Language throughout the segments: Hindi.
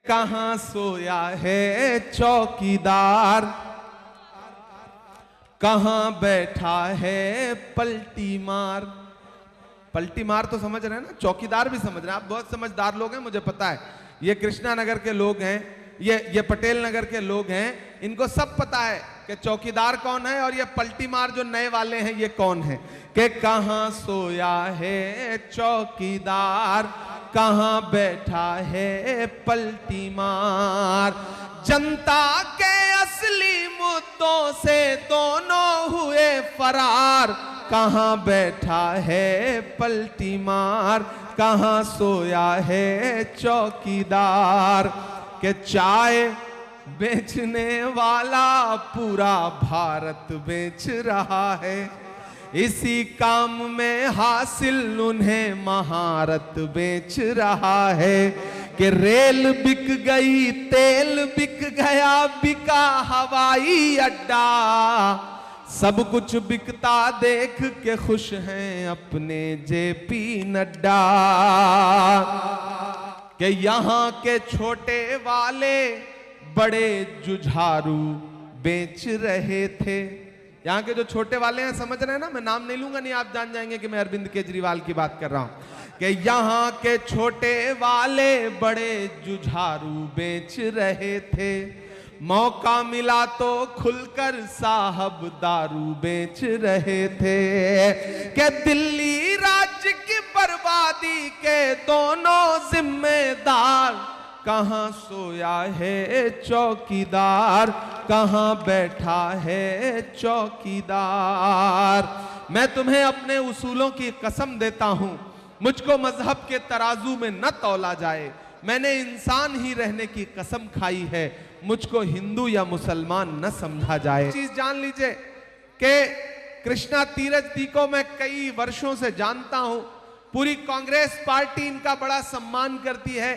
कहां सोया है चौकीदार, कहां बैठा है पलटी मार। पलटी मार तो समझ रहे हैं ना, चौकीदार भी समझ रहे हैं। आप बहुत समझदार लोग हैं, मुझे पता है। ये कृष्णा नगर के लोग हैं, ये पटेल नगर के लोग हैं, इनको सब पता है कि चौकीदार कौन है और ये पलटी मार जो नए वाले हैं ये कौन है। कि कहां सोया है चौकीदार, कहां बैठा है पलटी मार। जनता के असली मुद्दों से दोनों हुए फरार, कहां बैठा है पलटी मार, कहां सोया है चौकीदार। के चाय बेचने वाला पूरा भारत बेच रहा है, इसी काम में हासिल उन्हें महारत बेच रहा है। कि रेल बिक गई, तेल बिक गया, बिका हवाई अड्डा, सब कुछ बिकता देख के खुश हैं अपने जेपी नड्डा। कि यहां के छोटे वाले बड़े जुझारू बेच रहे थे। यहाँ के जो छोटे वाले हैं समझ रहे हैं ना, मैं नाम नहीं लूंगा, नहीं आप जान जाएंगे कि मैं अरविंद केजरीवाल की बात कर रहा हूं। कि यहाँ के छोटे वाले बड़े जुझारू बेच रहे थे, मौका मिला तो खुलकर साहब दारू बेच रहे थे। कि दिल्ली राज्य की बर्बादी के दोनों जिम्मेदार, कहां सोया है चौकीदार, कहां बैठा है चौकीदार। मैं तुम्हें अपने उसूलों की कसम देता हूं, मुझको मजहब के तराजू में न तौला जाए। मैंने इंसान ही रहने की कसम खाई है, मुझको हिंदू या मुसलमान न समझा जाए। चीज जान लीजिए कि कृष्णा तीरथ जी को मैं कई वर्षों से जानता हूं, पूरी कांग्रेस पार्टी इनका बड़ा सम्मान करती है।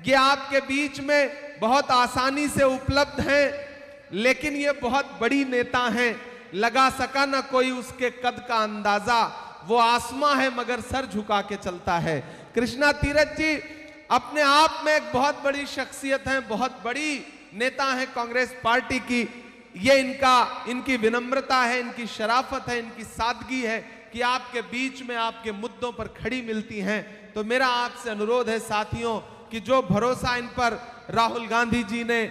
ये आपके बीच में बहुत आसानी से उपलब्ध हैं, लेकिन ये बहुत बड़ी नेता हैं, लगा सका ना कोई उसके कद का अंदाजा। वो आसमां है मगर सर झुका के चलता है। कृष्णा तीरथ जी अपने आप में एक बहुत बड़ी शख्सियत हैं, बहुत बड़ी नेता हैं कांग्रेस पार्टी की। ये इनकी विनम्रता है, इनकी शराफत है, इनकी सादगी है कि आपके बीच में आपके मुद्दों पर खड़ी मिलती हैं। तो मेरा आपसे अनुरोध है साथियों कि जो भरोसा इन पर राहुल गांधी जी ने,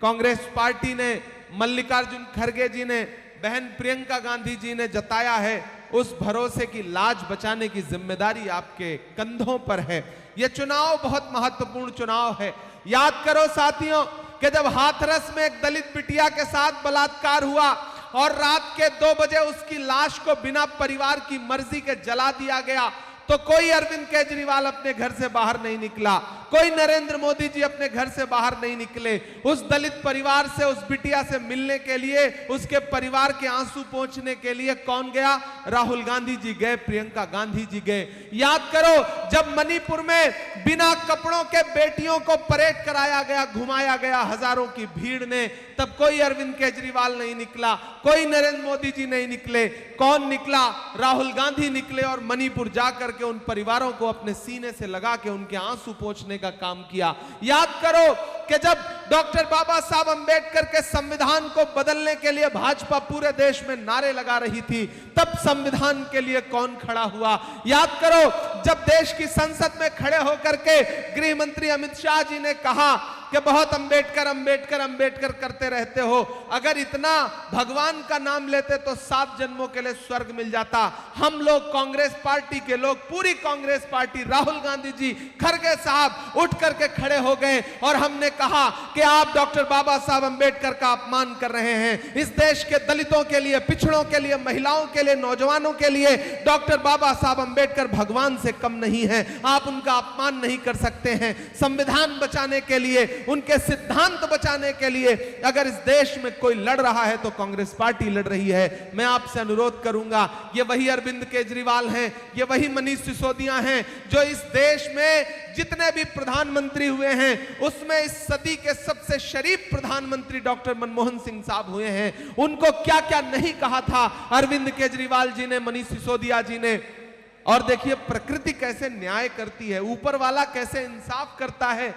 कांग्रेस पार्टी ने, मल्लिकार्जुन खड़गे जी ने, बहन प्रियंका गांधी जी ने जताया है, उस भरोसे की लाज बचाने की जिम्मेदारी आपके कंधों पर है। यह चुनाव बहुत महत्वपूर्ण चुनाव है। याद करो साथियों कि जब हाथरस में एक दलित बिटिया के साथ बलात्कार हुआ और रात के 2 बजे उसकी लाश को बिना परिवार की मर्जी के जला दिया गया, तो कोई अरविंद केजरीवाल अपने घर से बाहर नहीं निकला, कोई नरेंद्र मोदी जी अपने घर से बाहर नहीं निकले। उस दलित परिवार से, उस बिटिया से मिलने के लिए, उसके परिवार के आंसू पोंछने के लिए कौन गया? राहुल गांधी जी गए, प्रियंका गांधी जी गए। याद करो जब मणिपुर में बिना कपड़ों के बेटियों को परेड कराया गया, घुमाया गया हजारों की भीड़ ने, तब कोई अरविंद केजरीवाल नहीं निकला, कोई नरेंद्र मोदी जी नहीं निकले। कौन निकला? राहुल गांधी निकले और मणिपुर जाकर के उन परिवारों को अपने सीने से लगा के उनके आंसू पोंछने का काम किया। याद करो कि जब डॉक्टर बाबा साहब अंबेडकर के संविधान को बदलने के लिए भाजपा पूरे देश में नारे लगा रही थी, तब संविधान के लिए कौन खड़ा हुआ? याद करो जब देश की संसद में खड़े होकर के गृह मंत्री अमित शाह जी ने कहा कि बहुत अंबेडकर अंबेडकर अंबेडकर करते रहते हो, अगर इतना भगवान का नाम लेते तो 7 जन्मों के लिए स्वर्ग मिल जाता। हम लोग कांग्रेस पार्टी के लोग, पूरी कांग्रेस पार्टी, राहुल गांधी जी, खड़गे साहब उठ करके खड़े हो गए और हमने कहा कि आप डॉक्टर बाबा साहब अंबेडकर का अपमान कर रहे हैं। इस देश के दलितों के लिए, पिछड़ों के लिए, महिलाओं के लिए, नौजवानों के लिए डॉक्टर बाबा साहब अंबेडकर भगवान से कम नहीं है, आप उनका अपमान नहीं कर सकते हैं। संविधान बचाने के लिए, उनके सिद्धांत बचाने के लिए अगर इस देश में कोई लड़ रहा है तो कांग्रेस पार्टी लड़ रही है। मैं आपसे अनुरोध करूंगा, ये वही अरविंद केजरीवाल हैं, ये वही मनीष सिसोदिया हैं जो इस देश में जितने भी प्रधानमंत्री हुए हैं उसमें इस सदी के सबसे शरीफ प्रधानमंत्री डॉक्टर मनमोहन सिंह साहब हुए हैं। उनको क्या क्या नहीं कहा था अरविंद केजरीवाल जी ने, मनीष सिसोदिया जी ने। और देखिए प्रकृति कैसे न्याय करती है, ऊपर वाला कैसे इंसाफ करता है।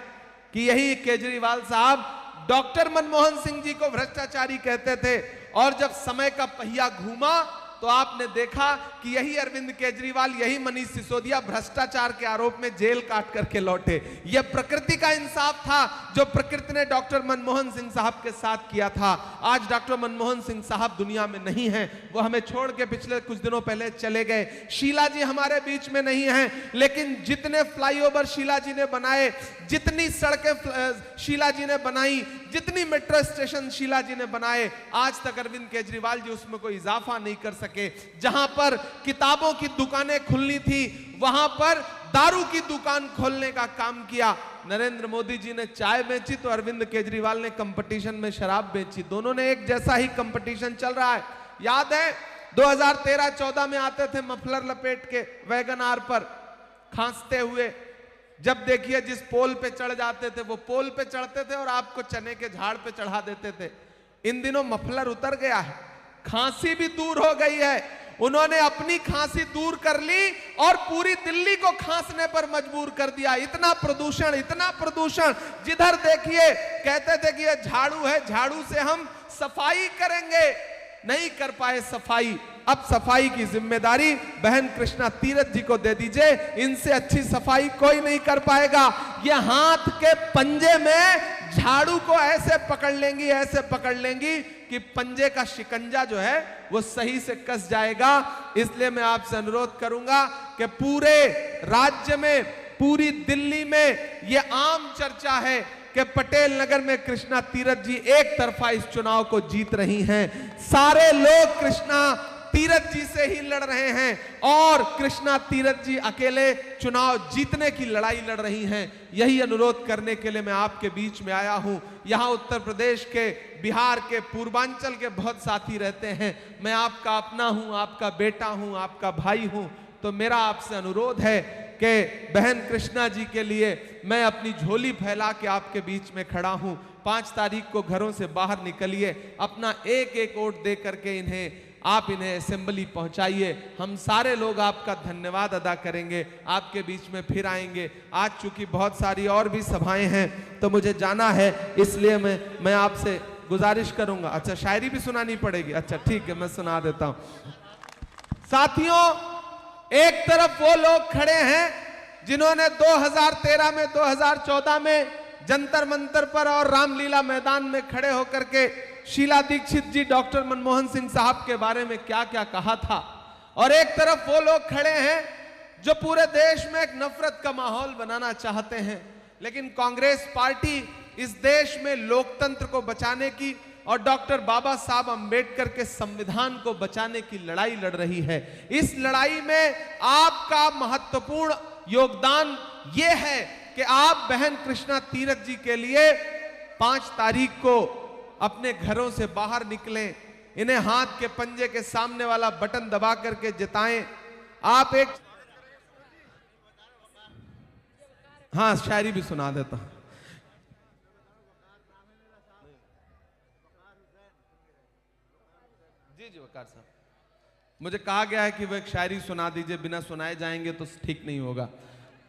कि यही केजरीवाल साहब डॉक्टर मनमोहन सिंह जी को भ्रष्टाचारी कहते थे, और जब समय का पहिया घूमा तो आपने देखा कि यही अरविंद केजरीवाल, यही मनीष सिसोदिया भ्रष्टाचार के आरोप में जेल काट करके लौटे। यह प्रकृति का इंसाफ था जो प्रकृति ने डॉक्टर मनमोहन सिंह साहब के साथ किया था। आज डॉक्टर मनमोहन सिंह साहब दुनिया में नहीं हैं, वो हमें छोड़ के पिछले कुछ दिनों पहले चले गए। शीला जी हमारे बीच में नहीं हैं, लेकिन जितने फ्लाईओवर शीला जी ने बनाए, जितनी सड़कें शीला जी ने बनाई, जितनी मेट्रो स्टेशन शीला जी ने बनाए, आज तक अरविंद केजरीवाल जी उसमें कोई इजाफा नहीं कर सके। जहां पर किताबों की दुकानें खुलनी थी, वहां पर दारू की दुकान खोलने का काम किया। नरेंद्र मोदी जी ने चाय बेची तो अरविंद केजरीवाल ने कंपटीशन में शराब बेची। दोनों ने एक जैसा ही कंपटीशन चल रहा है। याद है 2013-14 में आते थे मफलर लपेट के वैगन आर पर खांसते हुए, जब देखिए जिस पोल पे चढ़ जाते थे वो पोल पे चढ़ते थे और आपको चने के झाड़ पे चढ़ा देते थे। इन दिनों मफलर उतर गया है, खांसी भी दूर हो गई है। उन्होंने अपनी खांसी दूर कर ली और पूरी दिल्ली को खांसने पर मजबूर कर दिया। इतना प्रदूषण, जिधर देखिए कहते थे कि ये झाड़ू है, झाड़ू से हम सफाई करेंगे, नहीं कर पाए सफाई। अब सफाई की जिम्मेदारी बहन कृष्णा तीरथ जी को दे दीजिए, इनसे अच्छी सफाई कोई नहीं कर पाएगा। ये हाथ के पंजे में झाड़ू को ऐसे पकड़ लेंगी कि पंजे का शिकंजा जो है वो सही से कस जाएगा। इसलिए मैं आपसे अनुरोध करूंगा कि पूरे राज्य में, पूरी दिल्ली में ये आम चर्चा है कि पटेल नगर में कृष्णा तीरथ जी एक तरफा इस चुनाव को जीत रही हैं। सारे लोग कृष्णा तीरथ जी से ही लड़ रहे हैं और कृष्णा तीरथ जी अकेले चुनाव जीतने की लड़ाई लड़ रही हैं। यही अनुरोध करने के लिए मैं आपके बीच में आया हूं। यहां उत्तर प्रदेश के, बिहार के, पूर्वांचल के बहुत साथी रहते हैं। मैं आपका अपना हूं, आपका बेटा हूं, आपका भाई हूं। तो मेरा आपसे अनुरोध है कि बहन कृष्णा जी के लिए मैं अपनी झोली फैला के आपके बीच में खड़ा हूं। 5 तारीख को घरों से बाहर निकलिए, अपना एक वोट दे करके आप इन्हें असेंबली पहुंचाइए। हम सारे लोग आपका धन्यवाद अदा करेंगे, आपके बीच में फिर आएंगे। आज चूंकि बहुत सारी और भी सभाएं हैं तो मुझे जाना है, इसलिए मैं आपसे गुजारिश करूंगा। अच्छा, शायरी भी सुनानी पड़ेगी? अच्छा ठीक है, मैं सुना देता हूं। साथियों, एक तरफ वो लोग खड़े हैं जिन्होंने 2013 में, 2014 में जंतर मंतर पर और रामलीला मैदान में खड़े होकर के शीला दीक्षित जी, डॉक्टर मनमोहन सिंह साहब के बारे में क्या क्या कहा था। और एक तरफ वो लोग खड़े हैं जो पूरे देश में एक नफरत का माहौल बनाना चाहते हैं। लेकिन कांग्रेस पार्टी इस देश में लोकतंत्र को बचाने की और डॉक्टर बाबा साहब अंबेडकर के संविधान को बचाने की लड़ाई लड़ रही है। इस लड़ाई में आपका महत्वपूर्ण योगदान यह है कि आप बहन कृष्णा तीरथ जी के लिए 5 तारीख को अपने घरों से बाहर निकलें, इन्हें हाथ के पंजे के सामने वाला बटन दबा करके जिताएं। आप एक, हाँ शायरी भी सुना देता हूं। जी वकार साहब, मुझे कहा गया है कि वो एक शायरी सुना दीजिए, बिना सुनाए जाएंगे तो ठीक नहीं होगा।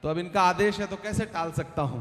तो अब इनका आदेश है तो कैसे टाल सकता हूं।